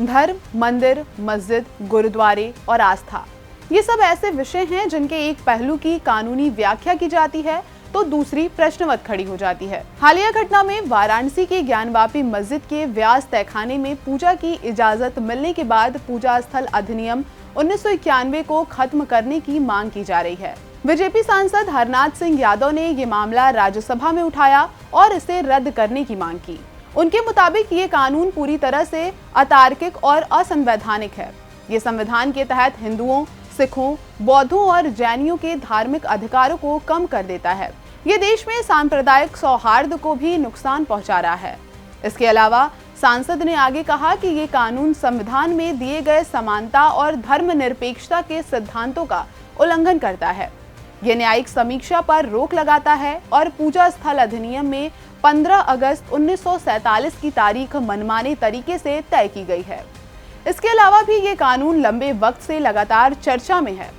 धर्म, मंदिर, मस्जिद, गुरुद्वारे और आस्था, ये सब ऐसे विषय हैं जिनके एक पहलू की कानूनी व्याख्या की जाती है तो दूसरी प्रश्नवत खड़ी हो जाती है। हालिया घटना में वाराणसी के ज्ञानवापी मस्जिद के व्यास तहखाने में पूजा की इजाजत मिलने के बाद पूजा स्थल अधिनियम 1991 को खत्म करने की मांग की जा रही है। बीजेपी सांसद हरनाथ सिंह यादव ने ये मामला राज्यसभा में उठाया और इसे रद्द करने की मांग की। उनके मुताबिक ये कानून पूरी तरह से अतार्किक और असंवैधानिक है। ये संविधान के तहत हिंदुओं, सिखों, बौद्धों और जैनियों के धार्मिक अधिकारों को कम कर देता है। ये देश में सांप्रदायिक सौहार्द को भी नुकसान पहुंचा रहा है। इसके अलावा सांसद ने आगे कहा कि ये कानून संविधान में दिए गए समानता और धर्मनिरपेक्षता के सिद्धांतों का उल्लंघन करता है। ये न्यायिक समीक्षा पर रोक लगाता है और पूजा स्थल अधिनियम में 15 अगस्त 1947 की तारीख मनमाने तरीके से तय की गई है। इसके अलावा भी ये कानून लंबे वक्त से लगातार चर्चा में है।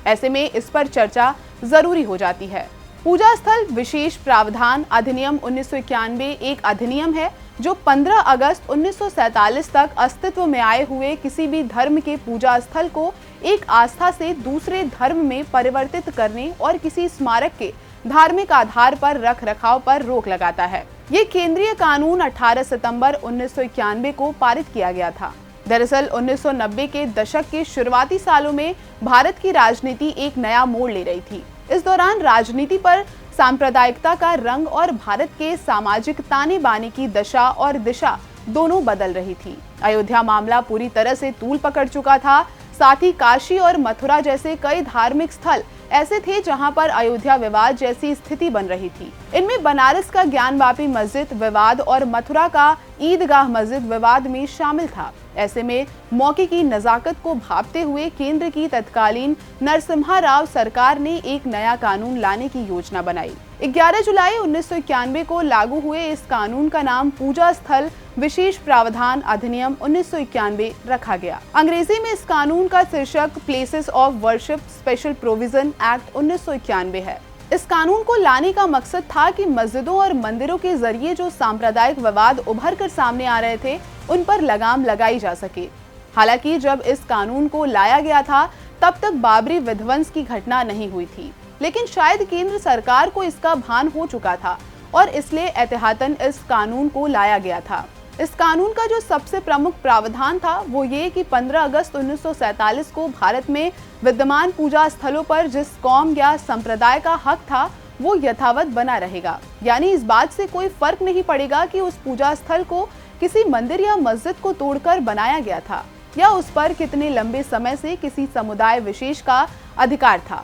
ऐसे में इस पर चर्चा जरूरी हो जाती है। पूजा स्थल विशेष प्रावधान अधिनियम 1991 एक अधिनियम है जो 15 अगस्त 1947 तक अस्तित्व में आए हुए किसी भी धर्म के पूजा स्थल को एक आस्था से दूसरे धर्म में परिवर्तित करने और किसी स्मारक के धार्मिक आधार पर रख रखाव पर रोक लगाता है। ये केंद्रीय कानून 18 सितंबर 1991 को पारित किया गया था। दरअसल 1990 के दशक के शुरुआती सालों में भारत की राजनीति एक नया मोड़ ले रही थी। इस दौरान राजनीति पर सांप्रदायिकता का रंग और भारत के सामाजिक ताने बाने की दशा और दिशा दोनों बदल रही थी। अयोध्या मामला पूरी तरह से तूल पकड़ चुका था। साथ ही काशी और मथुरा जैसे कई धार्मिक स्थल ऐसे थे जहां पर अयोध्या विवाद जैसी स्थिति बन रही थी। इनमें बनारस का ज्ञानवापी मस्जिद विवाद और मथुरा का ईदगाह मस्जिद विवाद में शामिल था। ऐसे में मौके की नजाकत को भांपते हुए केंद्र की तत्कालीन नरसिम्हा राव सरकार ने एक नया कानून लाने की योजना बनाई। 11 जुलाई 1991 को लागू हुए इस कानून का नाम पूजा स्थल विशेष प्रावधान अधिनियम 1991 रखा गया। अंग्रेजी में इस कानून का शीर्षक places of worship special provision act 1991 है। इस कानून को लाने का मकसद था कि मस्जिदों और मंदिरों के जरिए जो सांप्रदायिक विवाद उभर कर सामने आ रहे थे उन पर लगाम लगाई जा सके। हालांकि जब इस कानून को लाया गया था तब तक बाबरी विध्वंस की घटना नहीं हुई थी, लेकिन शायद केंद्र सरकार को इसका भान हो चुका था और इसलिए एहतियातन इस कानून को लाया गया था। इस कानून का जो सबसे प्रमुख प्रावधान था वो ये कि 15 अगस्त 1947 को भारत में विद्यमान पूजा स्थलों पर जिस कौम या संप्रदाय का हक था वो यथावत बना रहेगा। यानी इस बात से कोई फर्क नहीं पड़ेगा कि उस पूजा स्थल को किसी मंदिर या मस्जिद को तोड़कर बनाया गया था या उस पर कितने लंबे समय से किसी समुदाय विशेष का अधिकार था।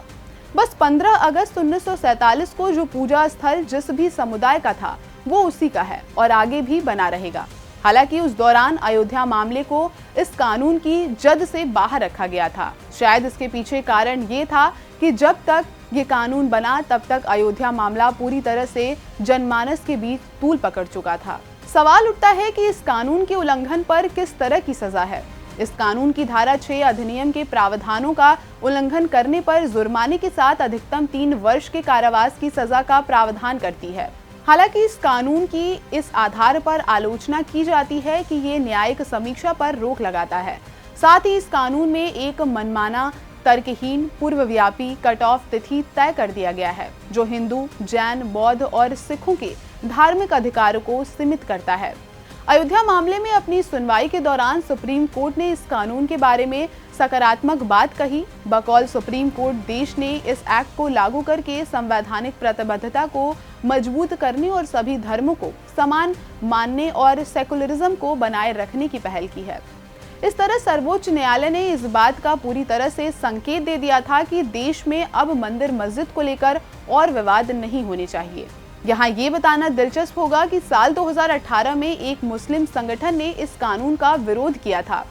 बस 15 अगस्त 1947 को जो पूजा स्थल जिस भी समुदाय का था वो उसी का है और आगे भी बना रहेगा। हालांकि उस दौरान अयोध्या मामले को इस कानून की जद से बाहर रखा गया था। शायद इसके पीछे कारण ये था कि जब तक ये कानून बना तब तक अयोध्या मामला पूरी तरह से जनमानस के बीच तूल पकड़ चुका था। सवाल उठता है कि इस कानून के उल्लंघन पर किस तरह की सजा है। इस कानून की धारा 6 अधिनियम के प्रावधानों का उल्लंघन करने पर जुर्माने के साथ अधिकतम 3 वर्ष के कारावास की सजा का प्रावधान करती है। हालांकि इस कानून की इस आधार पर आलोचना की जाती है कि ये न्यायिक समीक्षा पर रोक लगाता है। साथ ही इस कानून में एक मनमाना, तर्कहीन, पूर्वव्यापी कट ऑफ तिथि तय कर दिया गया है जो हिंदू, जैन, बौद्ध और सिखों के धार्मिक अधिकारों को सीमित करता है। अयोध्या मामले में अपनी सुनवाई के दौरान सुप्रीम कोर्ट ने इस कानून के बारे में सकारात्मक बात कही। बकौल सुप्रीम कोर्ट देश ने इस एक्ट को लागू करके संवैधानिक प्रतिबद्धता को मजबूत करने और सभी धर्मों को समान मानने और सेकुलरिज्म को बनाए रखने की पहल की है। इस तरह सर्वोच्च न्यायालय ने इस बात का पूरी तरह से संकेत दे दिया था कि देश में अब मंदिर मस्जिद को लेकर और विवाद नहीं होने चाहिए। यहाँ ये बताना दिलचस्प होगा कि साल 2018 में एक मुस्लिम संगठन ने इस कानून का विरोध किया था।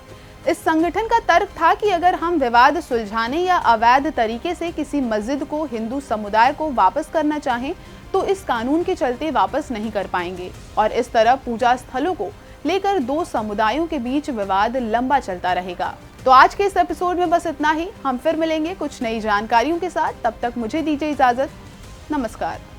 इस संगठन का तर्क था कि अगर हम विवाद सुलझाने या अवैध तरीके से किसी मस्जिद को हिंदू समुदाय को वापस करना चाहें तो इस कानून के चलते वापस नहीं कर पाएंगे और इस तरह पूजा स्थलों को लेकर 2 समुदायों के बीच विवाद लंबा चलता रहेगा। तो आज के इस एपिसोड में बस इतना ही। हम फिर मिलेंगे कुछ नई जानकारियों के साथ। तब तक मुझे दीजिए इजाजत। नमस्कार।